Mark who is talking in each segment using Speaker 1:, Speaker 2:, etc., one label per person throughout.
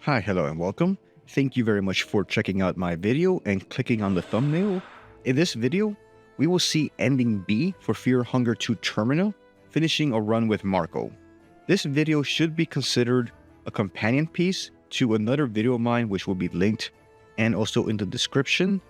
Speaker 1: Hi, hello, and welcome. Thank you very much for checking out my video and clicking on the thumbnail. In this video, we will see ending B for Fear Hunger 2 Termina, finishing a run with Marcoh. This video should be considered a companion piece to another video of mine, which will be linked and also in the description,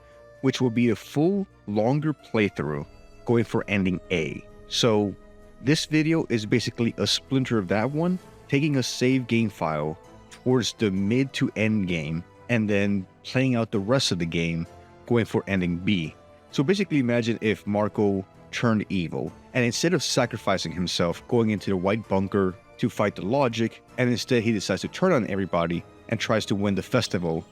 Speaker 1: which will be a full, longer playthrough going for ending A. So this video is basically a splinter of that one, taking a save game file towards the mid to end game and then playing out the rest of the game going for ending B. So basically imagine if Marcoh turned evil and instead of sacrificing himself going into the white bunker to fight the logic, and instead he decides to turn on everybody and tries to win the festival.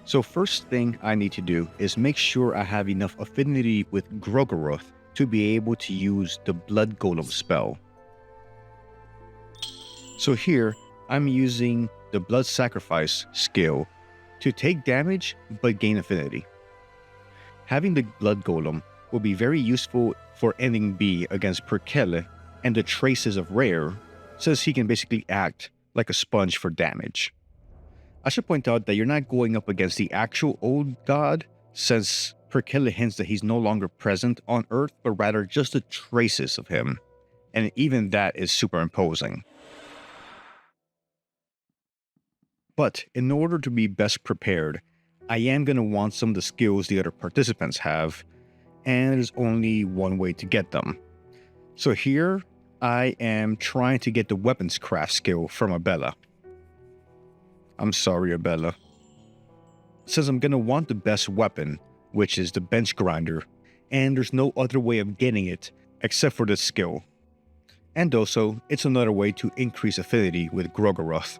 Speaker 1: So first thing I need to do is make sure I have enough affinity with Grogoroth to be able to use the Blood Golem spell. So here I'm using the Blood Sacrifice skill to take damage but gain affinity. Having the Blood Golem will be very useful for ending B against Perkele and the Traces of Rher, since he can basically act like a sponge for damage. I should point out that you're not going up against the actual old god, since Perkele hints that he's no longer present on Earth, but rather just the traces of him, and even that is superimposing. But in order to be best prepared, I am going to want some of the skills the other participants have, and there's only one way to get them. So here, I am trying to get the weapons craft skill from Abella. I'm sorry, Abella. Since I'm going to want the best weapon, which is the bench grinder, and there's no other way of getting it except for this skill. And also, it's another way to increase affinity with Grogoroth.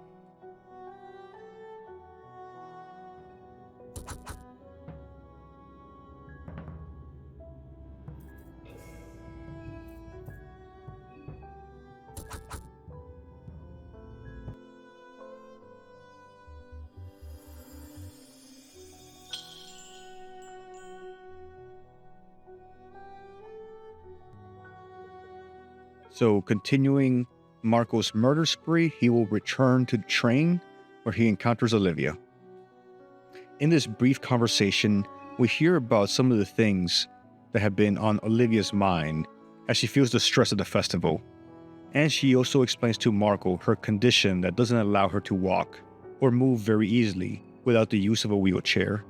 Speaker 1: So continuing Marcoh's murder spree, he will return to the train where he encounters Olivia. In this brief conversation, we hear about some of the things that have been on Olivia's mind as she feels the stress of the festival. And she also explains to Marcoh her condition that doesn't allow her to walk or move very easily without the use of a wheelchair.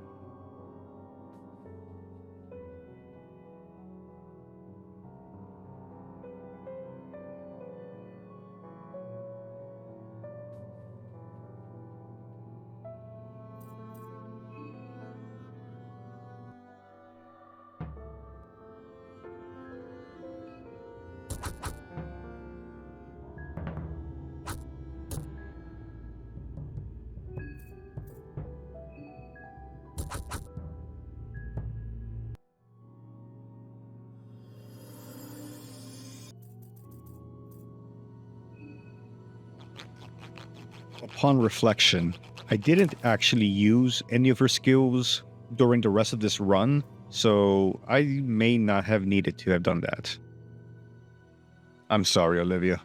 Speaker 1: Upon reflection, I didn't actually use any of her skills during the rest of this run, so I may not have needed to have done that. I'm sorry, Olivia.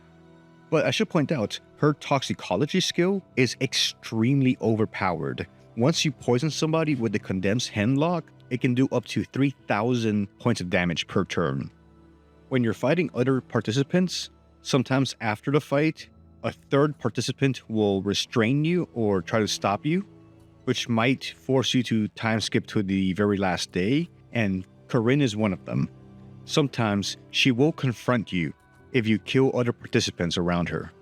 Speaker 1: But I should point out, her toxicology skill is extremely overpowered. Once you poison somebody with the condensed hemlock, it can do up to 3,000 points of damage per turn. When you're fighting other participants, sometimes after the fight, a third participant will restrain you or try to stop you, which might force you to time skip to the very last day, and Corinne is one of them. Sometimes she will confront you if you kill other participants around her.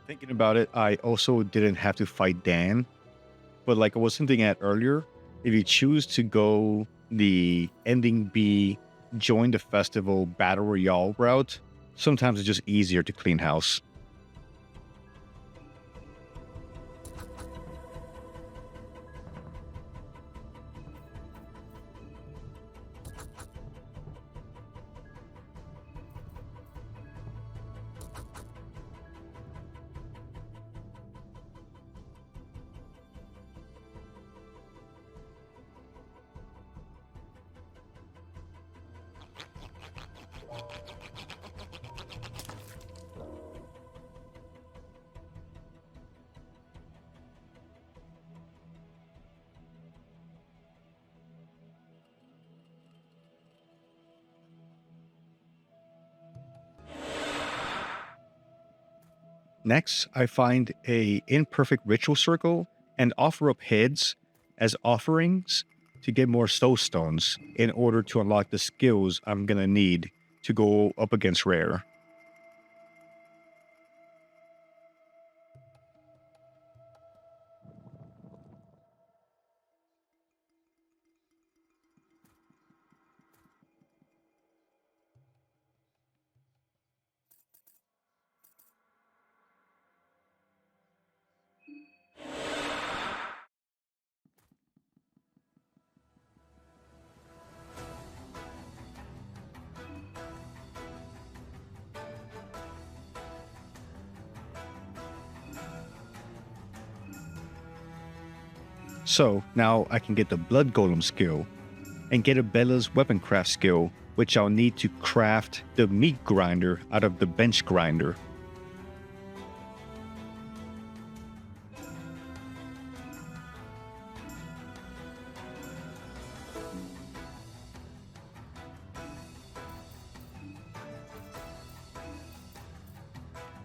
Speaker 1: Thinking about it, I also didn't have to fight Dan. But like I was hinting at earlier, if you choose to go the ending B, join the festival battle royale route, sometimes it's just easier to clean house. Next, I find a imperfect ritual circle and offer up heads as offerings to get more soul stones in order to unlock the skills I'm gonna need to go up against Rher. So now I can get the Blood Golem skill and get a Bella's weapon craft skill, which I'll need to craft the meat grinder out of the bench grinder.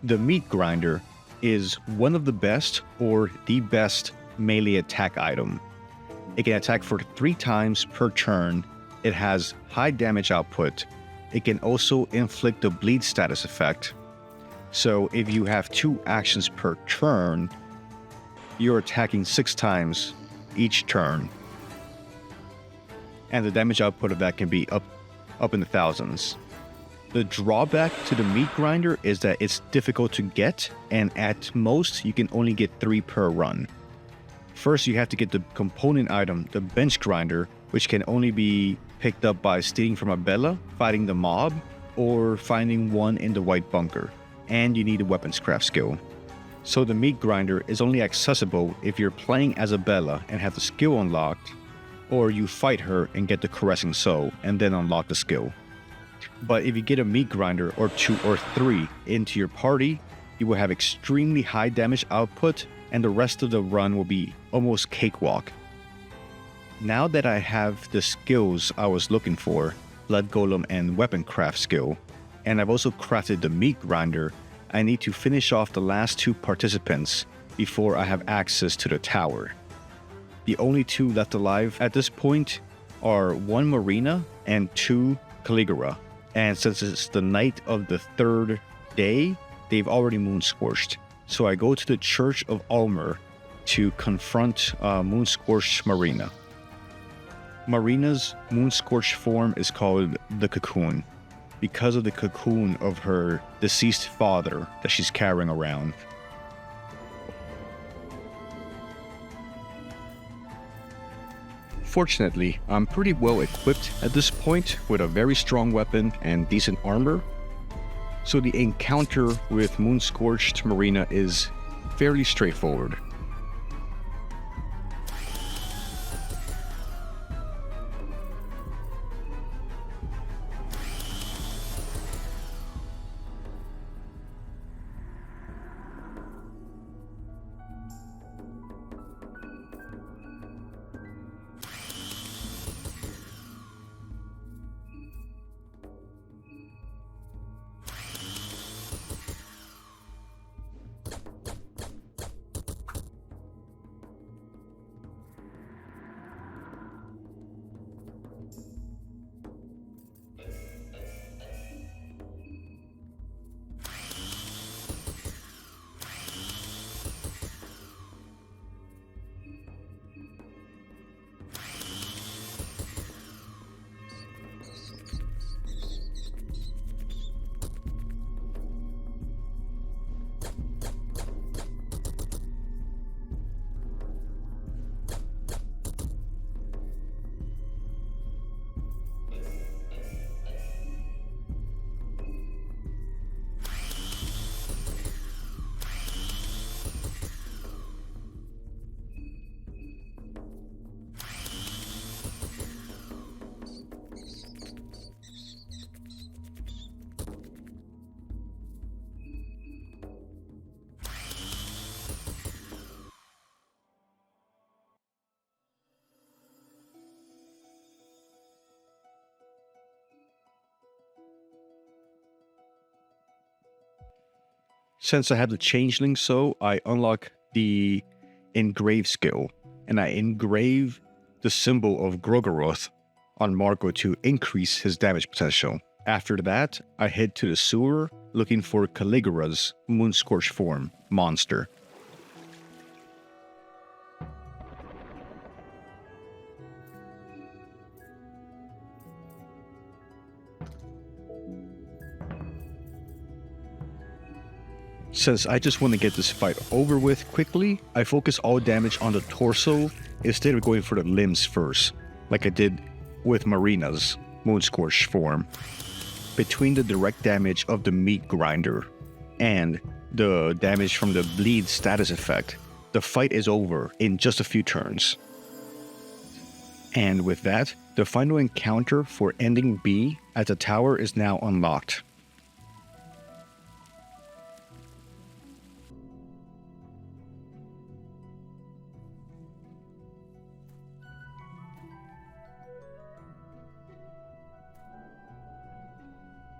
Speaker 1: The meat grinder is one of the best or the best melee attack item. It can attack for 3 times per turn. It has high damage output. It can also inflict the bleed status effect. So if you have 2 actions per turn, you're attacking 6 times each turn. And the damage output of that can be up in the thousands. The drawback to the meat grinder is that it's difficult to get, and at most you can only get 3 per run. First, you have to get the component item, the bench grinder, which can only be picked up by stealing from a Bella, fighting the mob, or finding one in the white bunker. And you need a weapons craft skill. So the meat grinder is only accessible if you're playing as a Bella and have the skill unlocked, or you fight her and get the caressing soul and then unlock the skill. But if you get a meat grinder or 2 or 3 into your party, you will have extremely high damage output, and the rest of the run will be almost cakewalk. Now that I have the skills I was looking for, Blood Golem and Weapon Craft skill, and I've also crafted the meat grinder, I need to finish off the last 2 participants before I have access to the tower. The only 2 left alive at this point are 1 Marina and 2 Caligura. And since it's the night of the 3rd day, they've already moon-scorched. So I go to the Church of Ulmer to confront moon-scorched Marina. Marina's moon-scorched form is called the Cacoon, because of the cocoon of her deceased father that she's carrying around. Fortunately, I'm pretty well equipped at this point with a very strong weapon and decent armor, so the encounter with moon-scorched Marina is fairly straightforward. Since I have the changeling, so I unlock the engrave skill, and I engrave the symbol of Grogoroth on Marcoh to increase his damage potential. After that, I head to the sewer looking for Caligura's Moonscorched form monster. Since I just want to get this fight over with quickly, I focus all damage on the torso instead of going for the limbs first, like I did with Marina's Moonscorched form. Between the direct damage of the meat grinder and the damage from the bleed status effect, the fight is over in just a few turns. And with that, the final encounter for ending B at the tower is now unlocked.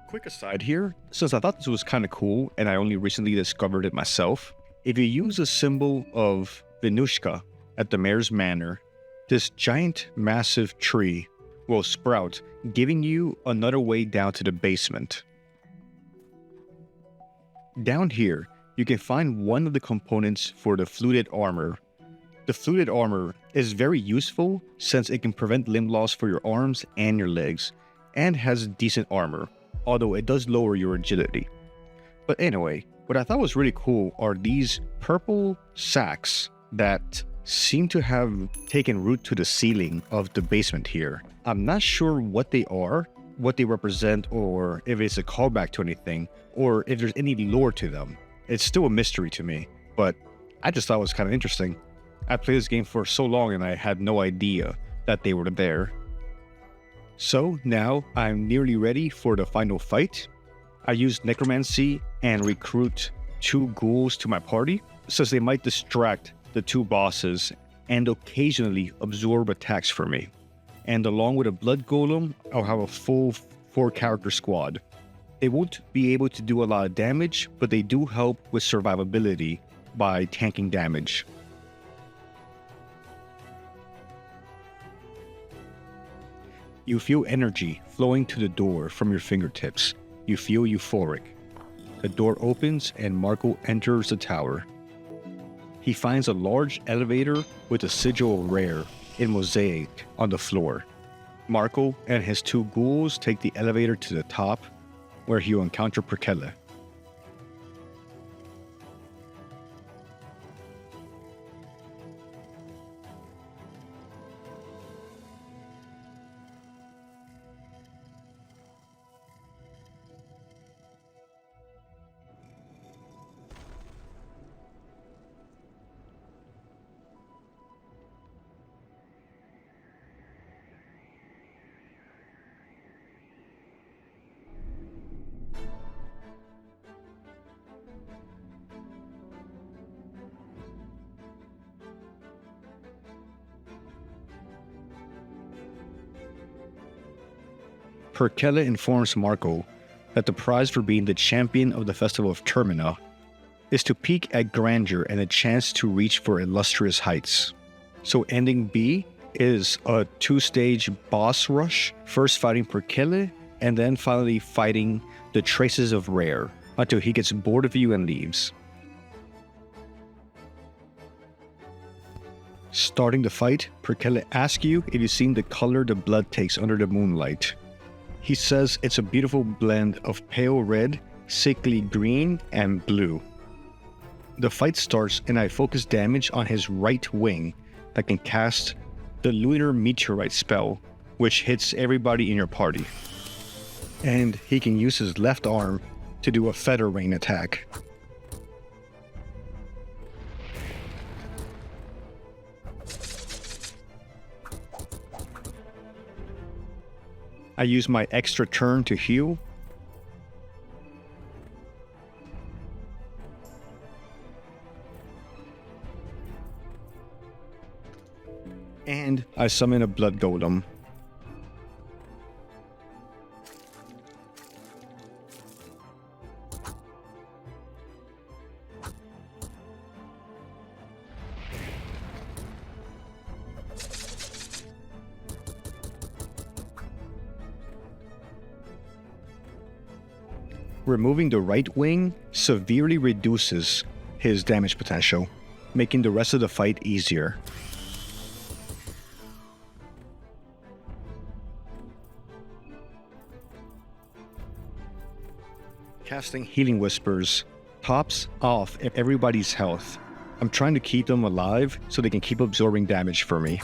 Speaker 1: Quick aside here, since I thought this was kind of cool and I only recently discovered it myself, if you use a symbol of Venushka at the mayor's manor, this giant massive tree will sprout, giving you another way down to the basement. Down here, you can find one of the components for the fluted armor. The fluted armor is very useful since it can prevent limb loss for your arms and your legs, and has decent armor, although it does lower your agility. But anyway, what I thought was really cool are these purple sacks that seem to have taken root to the ceiling of the basement here. I'm not sure what they are, what they represent, or if it's a callback to anything, or if there's any lore to them. It's still a mystery to me, but I just thought it was kind of interesting. I played this game for so long and I had no idea that they were there. So now I'm nearly ready for the final fight. I use necromancy and recruit 2 ghouls to my party, since they might distract the 2 bosses and occasionally absorb attacks for me. And along with a blood golem, I'll have a full 4-character squad. They won't be able to do a lot of damage, but they do help with survivability by tanking damage. You feel energy flowing to the door from your fingertips. You feel euphoric. The door opens and Marcoh enters the tower. He finds a large elevator with a sigil of Rher in mosaic on the floor. Marcoh and his 2 ghouls take the elevator to the top, where he'll encounter Perkele. Perkele informs Marcoh that the prize for being the champion of the Festival of Termina is to peak at grandeur and a chance to reach for illustrious heights. So ending B is a 2-stage boss rush, first fighting Perkele and then finally fighting the traces of Rher until he gets bored of you and leaves. Starting the fight, Perkele asks you if you've seen the color the blood takes under the moonlight. He says it's a beautiful blend of pale red, sickly green, and blue. The fight starts and I focus damage on his right wing that can cast the Lunar Meteorite spell, which hits everybody in your party. And he can use his left arm to do a feather rain attack. I use my extra turn to heal. And I summon a blood golem. Removing the right wing severely reduces his damage potential, making the rest of the fight easier. Casting Healing Whispers tops off everybody's health. I'm trying to keep them alive so they can keep absorbing damage for me.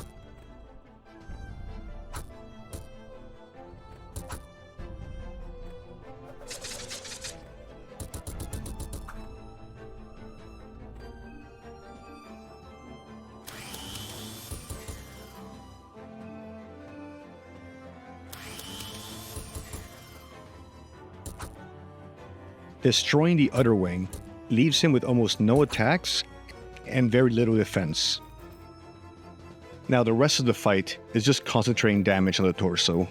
Speaker 1: Destroying the other wing leaves him with almost no attacks and very little defense. Now the rest of the fight is just concentrating damage on the torso.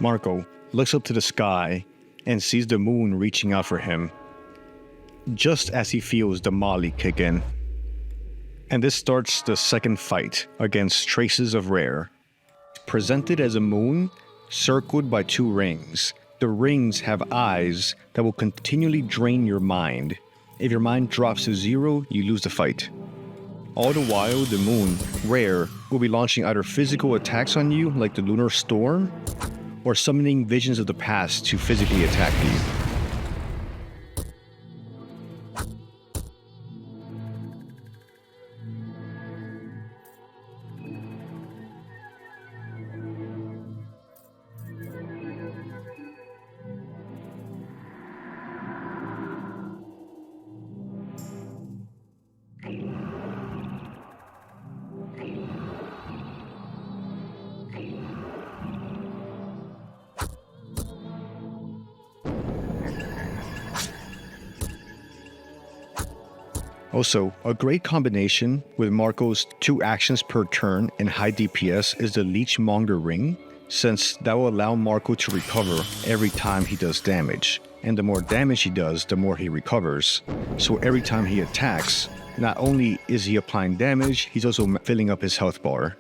Speaker 1: Marcoh looks up to the sky and sees the moon reaching out for him, just as he feels the molly kick in. And this starts the second fight against Traces of Rher. Presented as a moon, circled by two rings. The rings have eyes that will continually drain your mind. If your mind drops to 0, you lose the fight. All the while, the moon, Rher, will be launching either physical attacks on you, like the lunar storm, or summoning visions of the past to physically attack you. Also, a great combination with Marcoh's 2 actions per turn and high DPS is the Leechmonger Ring, since that will allow Marcoh to recover every time he does damage. And the more damage he does, the more he recovers. So every time he attacks, not only is he applying damage, he's also filling up his health bar.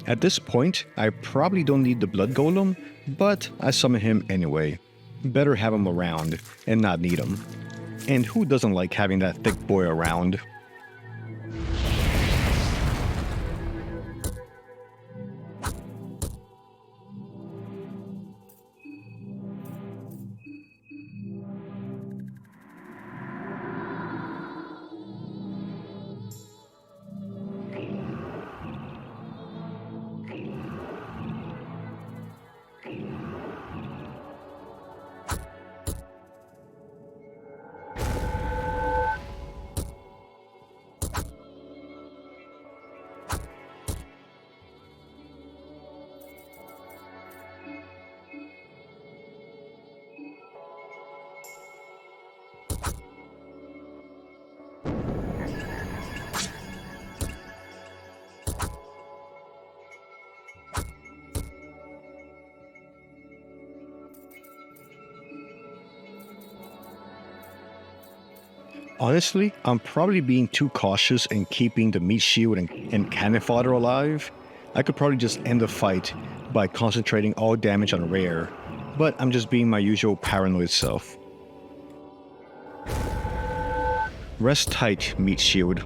Speaker 1: At this point, I probably don't need the blood golem, but I summon him anyway. Better have him around and not need him. And who doesn't like having that thick boy around? Honestly, I'm probably being too cautious in keeping the meat shield and cannon fodder alive. I could probably just end the fight by concentrating all damage on Rare, but I'm just being my usual paranoid self. Rest tight, meat shield.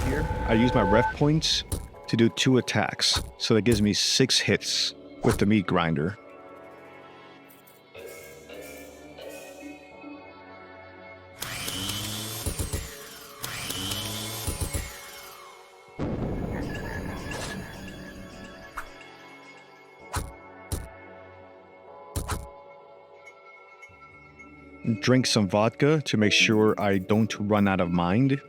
Speaker 1: Here, I use my ref points to do 2 attacks, so that gives me 6 hits with the meat grinder. Drink some vodka to make sure I don't run out of mind.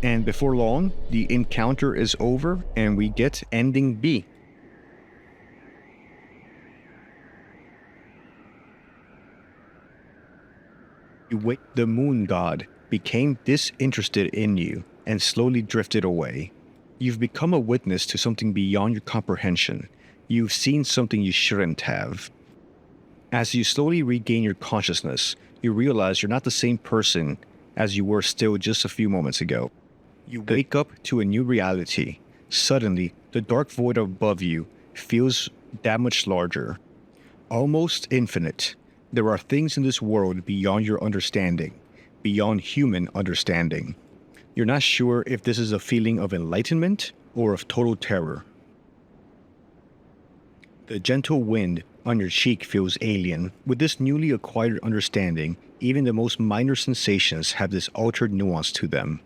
Speaker 1: And before long, the encounter is over and we get ending B. The Moon God became disinterested in you and slowly drifted away. You've become a witness to something beyond your comprehension. You've seen something you shouldn't have. As you slowly regain your consciousness, you realize you're not the same person as you were still just a few moments ago. You wake up to a new reality. Suddenly, the dark void above you feels that much larger, almost infinite. There are things in this world beyond your understanding, beyond human understanding. You're not sure if this is a feeling of enlightenment or of total terror. The gentle wind on your cheek feels alien. With this newly acquired understanding, even the most minor sensations have this altered nuance to them.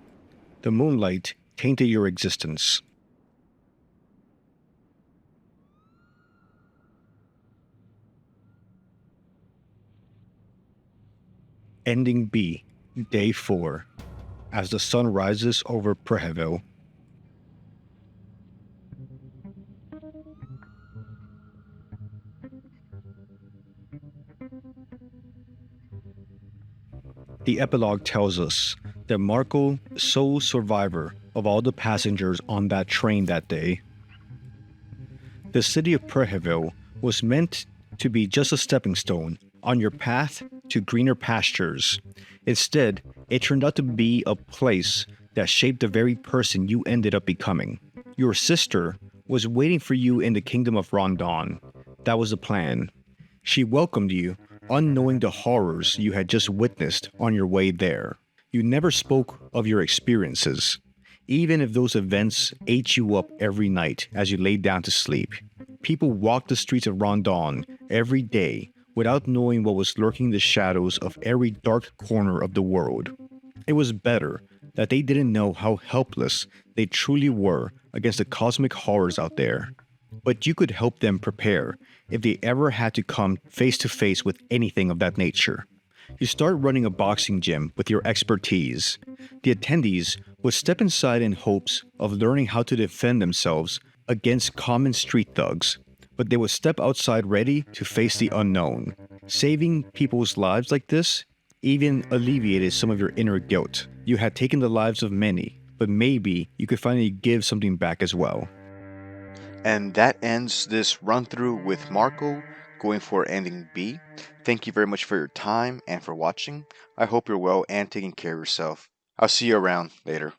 Speaker 1: The moonlight tainted your existence. Ending B, Day 4. As the sun rises over Perkele. The epilogue tells us that Marcoh, the sole survivor of all the passengers on that train that day. The city of Perkele was meant to be just a stepping stone on your path to greener pastures. Instead, it turned out to be a place that shaped the very person you ended up becoming. Your sister was waiting for you in the kingdom of Rondon. That was the plan. She welcomed you, unknowing the horrors you had just witnessed on your way there. You never spoke of your experiences, even if those events ate you up every night as you laid down to sleep. People walked the streets of Rondon every day without knowing what was lurking in the shadows of every dark corner of the world. It was better that they didn't know how helpless they truly were against the cosmic horrors out there. But you could help them prepare if they ever had to come face to face with anything of that nature. You start running a boxing gym with your expertise. The attendees would step inside in hopes of learning how to defend themselves against common street thugs, but they would step outside ready to face the unknown. Saving people's lives like this even alleviated some of your inner guilt. You had taken the lives of many, but maybe you could finally give something back as well.
Speaker 2: And that ends this run through with Marcoh going for ending B. Thank you very much for your time and for watching. I hope you're well and taking care of yourself. I'll see you around later.